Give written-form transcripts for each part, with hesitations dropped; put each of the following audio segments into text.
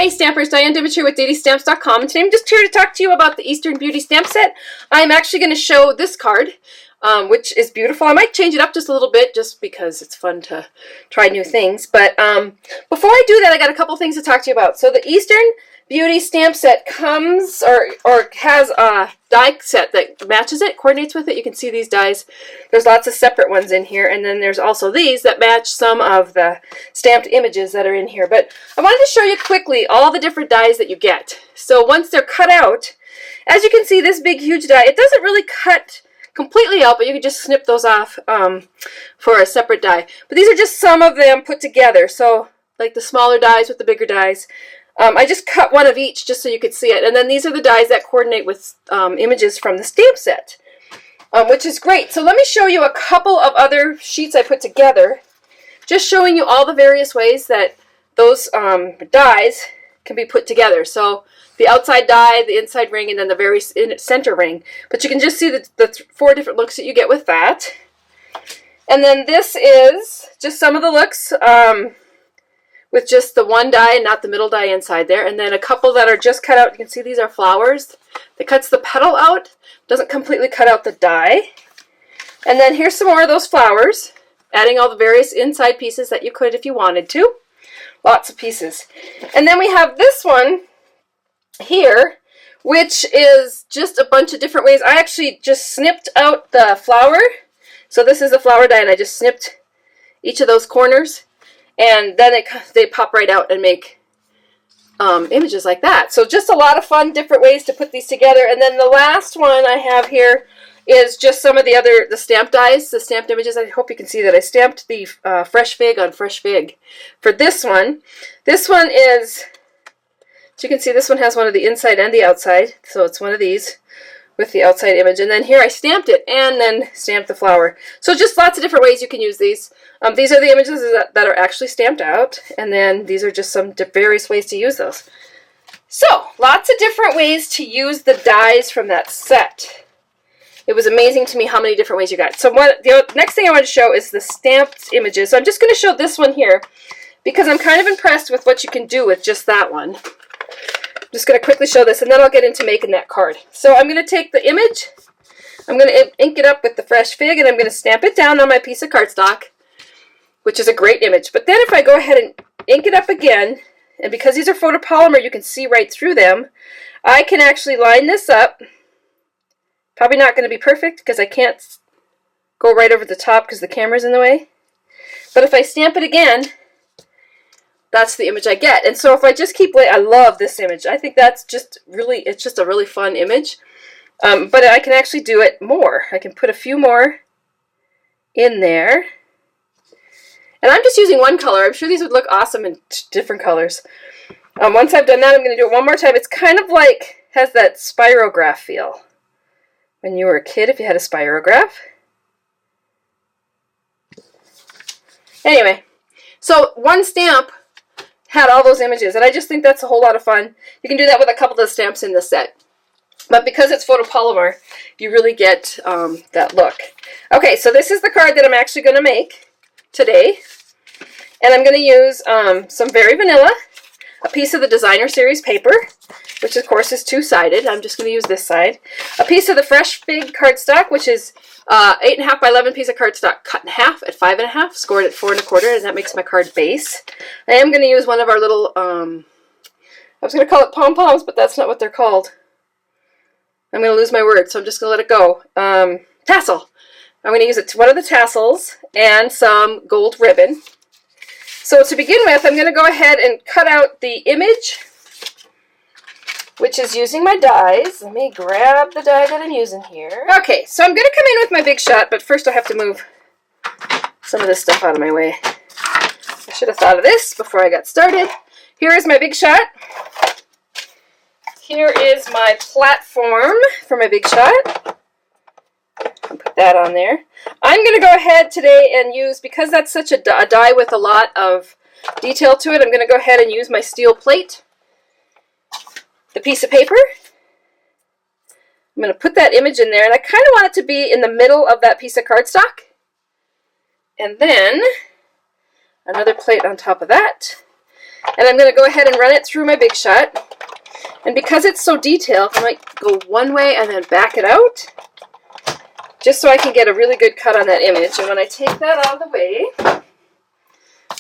Hey Stampers, Diane Dimich here with DailyStamps.com, and today I'm just here to talk to you about the Eastern Beauty stamp set. I'm actually going to show this card, which is beautiful. I might change it up just a little bit just because it's fun to try new things. But before I do that, I got a couple things to talk to you about. So the Eastern Beauty stamp set comes or has a die set that matches it, coordinates with it. You can see these dies. There's lots of separate ones in here, and then there's also these that match some of the stamped images that are in here. But I wanted to show you quickly all the different dies that you get. So once they're cut out, as you can see, this big huge die, it doesn't really cut completely out, but you can just snip those off for a separate die. But these are just some of them put together. So like the smaller dies with the bigger dies. I just cut one of each just so you could see it. And then these are the dies that coordinate with images from the stamp set, which is great. So let me show you a couple of other sheets I put together, just showing you all the various ways that those dies can be put together. So the outside die, the inside ring, and then the very center ring. But you can just see the 4 different looks that you get with that. And then this is just some of the looks with just the one die and not the middle die inside there. And then a couple that are just cut out. You can see these are flowers. It cuts the petal out, doesn't completely cut out the die. And then here's some more of those flowers, adding all the various inside pieces that you could if you wanted to. Lots of pieces. And then we have this one here, which is just a bunch of different ways. I actually just snipped out the flower. So this is a flower die, and I just snipped each of those corners. And then they pop right out and make images like that. So just a lot of fun, different ways to put these together. And then the last one I have here is just some of the stamped dies, the stamped images. I hope you can see that I stamped the fresh fig on fresh fig for this one. This one is, as you can see, this one has one of the inside and the outside. So it's one of these with the outside image. And then here I stamped it and then stamped the flower. So just lots of different ways you can use these. These are the images that are actually stamped out, and then these are just some various ways to use those. So, lots of different ways to use the dies from that set. It was amazing to me how many different ways you got. So the next thing I want to show is the stamped images. So I'm just going to show this one here because I'm kind of impressed with what you can do with just that one. I'm just going to quickly show this, and then I'll get into making that card. So I'm going to take the image, I'm going to ink it up with the fresh fig, and I'm going to stamp it down on my piece of cardstock, which is a great image. But then if I go ahead and ink it up again, and because these are photopolymer, you can see right through them, I can actually line this up. Probably not going to be perfect because I can't go right over the top because the camera's in the way. But if I stamp it again, that's the image I get. And so if I just keep, I love this image. I think that's just really, it's just a really fun image. But I can actually do it more. I can put a few more in there. And I'm just using one color. I'm sure these would look awesome in different colors. Once I've done that, I'm going to do it one more time. It's kind of like, has that spirograph feel. When you were a kid, if you had a spirograph. Anyway, so one stamp had all those images, and I just think that's a whole lot of fun. You can do that with a couple of the stamps in the set. But because it's photopolymer, you really get that look. Okay, so this is the card that I'm actually going to make today, and I'm going to use some Very Vanilla, a piece of the Designer Series paper, which of course is two-sided. I'm just going to use this side. A piece of the Fresh Fig cardstock, which is 8.5 by 11 piece of cardstock cut in half at 5.5, scored at 4 1/4, and that makes my card base. I am going to use one of our little, I was going to call it pom-poms, but that's not what they're called. I'm going to lose my word, so I'm just going to let it go. Tassel. I'm going to use one of the tassels and some gold ribbon. So to begin with, I'm going to go ahead and cut out the image, which is using my dies. Let me grab the die that I'm using here. Okay, so I'm going to come in with my big shot, but first I have to move some of this stuff out of my way. I should have thought of this before I got started. Here is my big shot. Here is my platform for my big shot. I'll put that on there. I'm going to go ahead today and use, because that's such a die with a lot of detail to it, I'm going to go ahead and use my steel plate, the piece of paper. I'm going to put that image in there, and I kind of want it to be in the middle of that piece of cardstock. And then another plate on top of that. And I'm going to go ahead and run it through my Big Shot. And because it's so detailed, I might go one way and then back it out, just so I can get a really good cut on that image. And when I take that out of the way,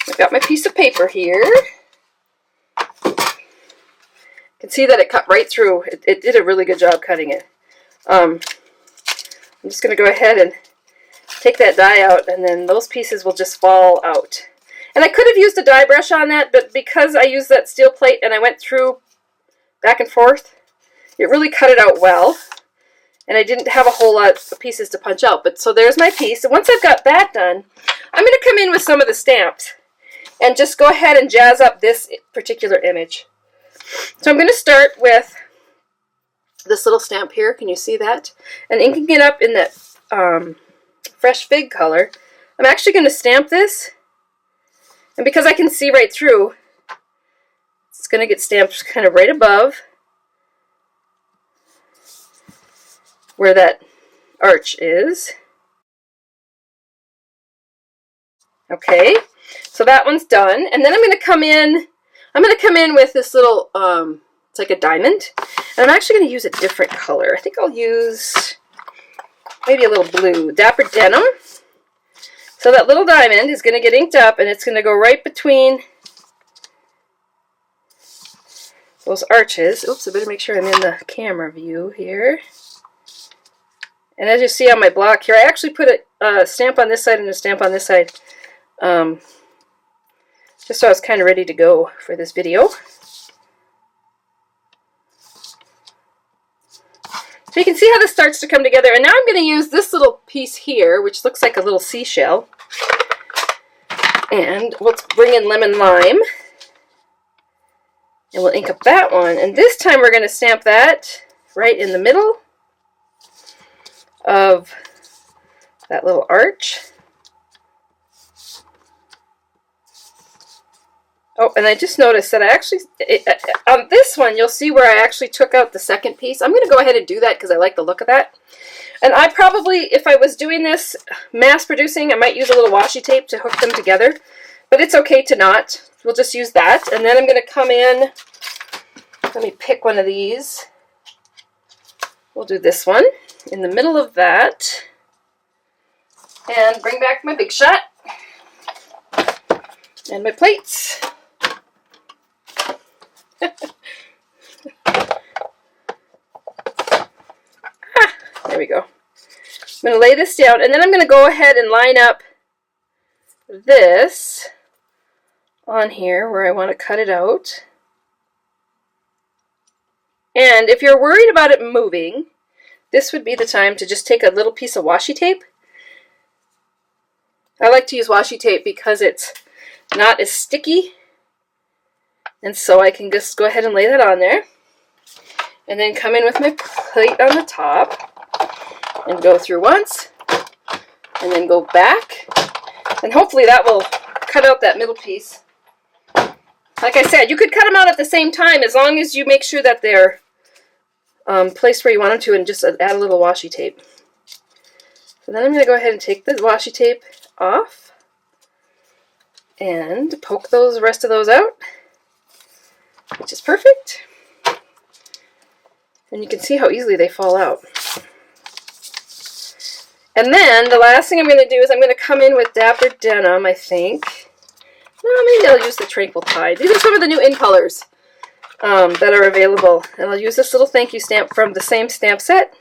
I've got my piece of paper here. You can see that it cut right through. It did a really good job cutting it. I'm just going to go ahead and take that die out, and then those pieces will just fall out. And I could have used a die brush on that, but because I used that steel plate and I went through back and forth, it really cut it out well. And I didn't have a whole lot of pieces to punch out. But so there's my piece. And once I've got that done, I'm going to come in with some of the stamps and just go ahead and jazz up this particular image. So I'm going to start with this little stamp here. Can you see that? And inking it up in that fresh fig color. I'm actually going to stamp this. And because I can see right through, it's going to get stamped kind of right above where that arch is. Okay, so that one's done. And then I'm going to come in with this little, it's like a diamond. And I'm actually going to use a different color. I think I'll use maybe a little blue. Dapper Denim. So that little diamond is going to get inked up, and it's going to go right between those arches. Oops, I better make sure I'm in the camera view here. And as you see on my block here, I actually put a stamp on this side and a stamp on this side, just so I was kind of ready to go for this video. So you can see how this starts to come together. And now I'm going to use this little piece here, which looks like a little seashell. And we'll bring in Lemon Lime. And we'll ink up that one. And this time we're going to stamp that right in the middle of that little arch. Oh, and I just noticed that I actually, on this one, you'll see where I actually took out the second piece. I'm going to go ahead and do that because I like the look of that. And I probably, if I was doing this mass producing, I might use a little washi tape to hook them together. But it's okay to not. We'll just use that. And then I'm going to come in, let me pick one of these. We'll do this one in the middle of that. And bring back my Big Shot. And my plates. There we go. I'm going to lay this down, and then I'm going to go ahead and line up this on here where I want to cut it out. And if you're worried about it moving, this would be the time to just take a little piece of washi tape. I like to use washi tape because it's not as sticky. And so I can just go ahead and lay that on there. And then come in with my plate on the top. And go through once. And then go back. And hopefully that will cut out that middle piece. Like I said, you could cut them out at the same time as long as you make sure that they're placed where you want them to, and just add a little washi tape. So then I'm going to go ahead and take the washi tape off. And poke the rest of those out. Which is perfect. And you can see how easily they fall out. And then the last thing I'm going to do is I'm going to come in with Dapper Denim, I think. No, maybe I'll use the Tranquil Tide. These are some of the new in colors that are available. And I'll use this little thank you stamp from the same stamp set.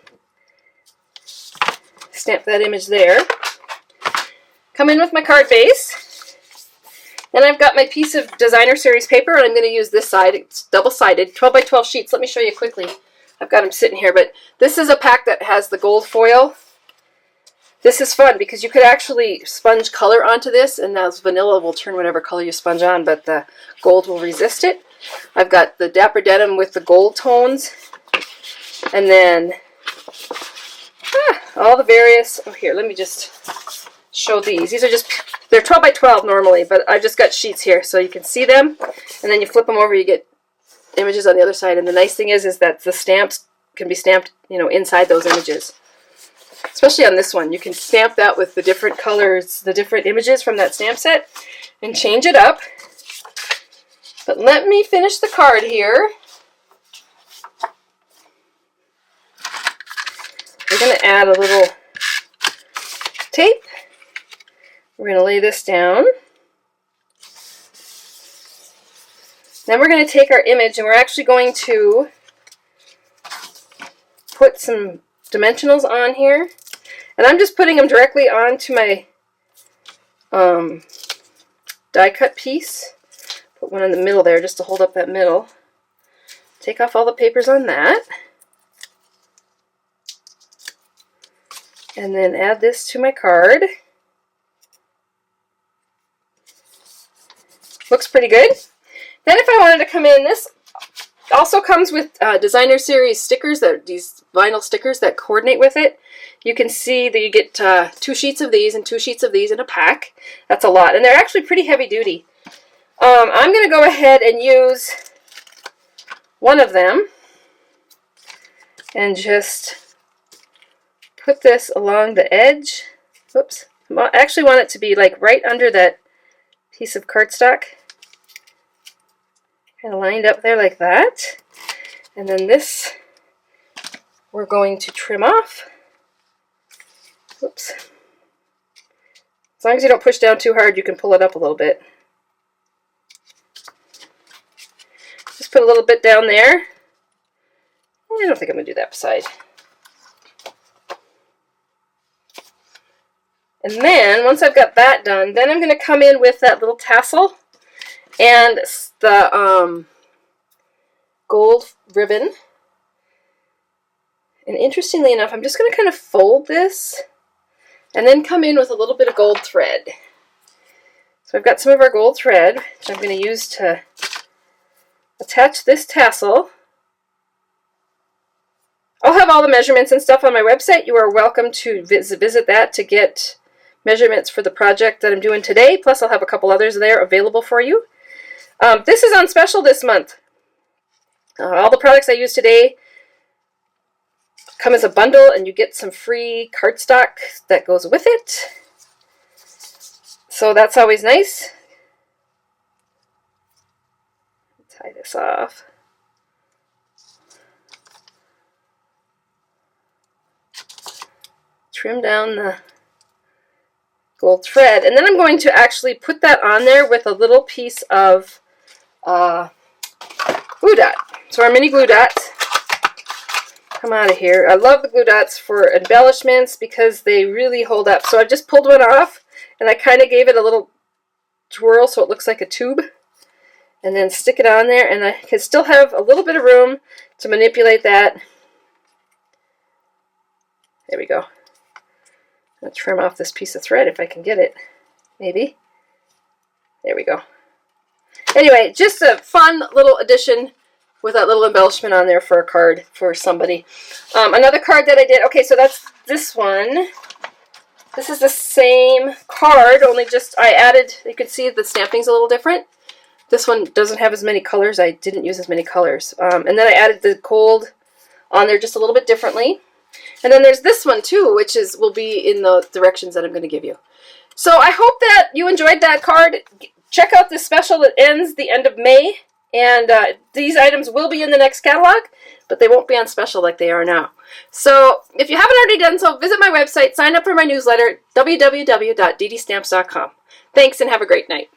Stamp that image there. Come in with my card base. And I've got my piece of designer series paper, and I'm going to use this side. It's double-sided, 12 by 12 sheets. Let me show you quickly. I've got them sitting here, but this is a pack that has the gold foil. This is fun because you could actually sponge color onto this, and now vanilla will turn whatever color you sponge on, but the gold will resist it. I've got the Dapper Denim with the gold tones, and then all the various, oh here, let me just show these. These are just, they're 12 by 12 normally, but I've just got sheets here so you can see them, and then you flip them over, you get images on the other side. And the nice thing is that the stamps can be stamped, you know, inside those images. Especially on this one, you can stamp that with the different colors, the different images from that stamp set, and change it up. But let me finish the card here. We're going to add a little tape. We're going to lay this down. Then we're going to take our image and we're actually going to put some dimensionals on here. And I'm just putting them directly onto my die cut piece. Put one in the middle there just to hold up that middle. Take off all the papers on that. And then add this to my card. Looks pretty good. Then if I wanted to come in, this also comes with designer series stickers, these vinyl stickers that coordinate with it. You can see that you get 2 sheets of these and 2 sheets of these in a pack. That's a lot, and they're actually pretty heavy duty. I'm going to go ahead and use one of them and just put this along the edge. Whoops. I actually want it to be like right under that piece of cardstock. Kind of lined up there like that. And then this we're going to trim off. Oops. As long as you don't push down too hard, you can pull it up a little bit. Just put a little bit down there. I don't think I'm going to do that side. And then, once I've got that done, then I'm going to come in with that little tassel and the gold ribbon. And interestingly enough, I'm just going to kind of fold this and then come in with a little bit of gold thread. So I've got some of our gold thread, which I'm going to use to attach this tassel. I'll have all the measurements and stuff on my website. You are welcome to visit that to get measurements for the project that I'm doing today. Plus I'll have a couple others there available for you. This is on special this month. All the products I use today come as a bundle and you get some free cardstock that goes with it. So that's always nice. Tie this off. Trim down the gold thread, and then I'm going to actually put that on there with a little piece of glue dot. So our mini glue dots come out of here. I love the glue dots for embellishments because they really hold up. So I just pulled one off and I kind of gave it a little twirl so it looks like a tube, and then stick it on there, and I can still have a little bit of room to manipulate that. There we go. I'll trim off this piece of thread if I can get it. Maybe. There we go. Anyway, just a fun little addition with that little embellishment on there for a card for somebody. Another card that I did, okay, so that's this one. This is the same card, only just I added, you can see the stamping's a little different. This one doesn't have as many colors. I didn't use as many colors. And then I added the gold on there just a little bit differently. And then there's this one too, which will be in the directions that I'm going to give you. So I hope that you enjoyed that card. Check out this special that ends the end of May. And these items will be in the next catalog, but they won't be on special like they are now. So if you haven't already done so, visit my website, sign up for my newsletter, www.ddistamps.com. Thanks and have a great night.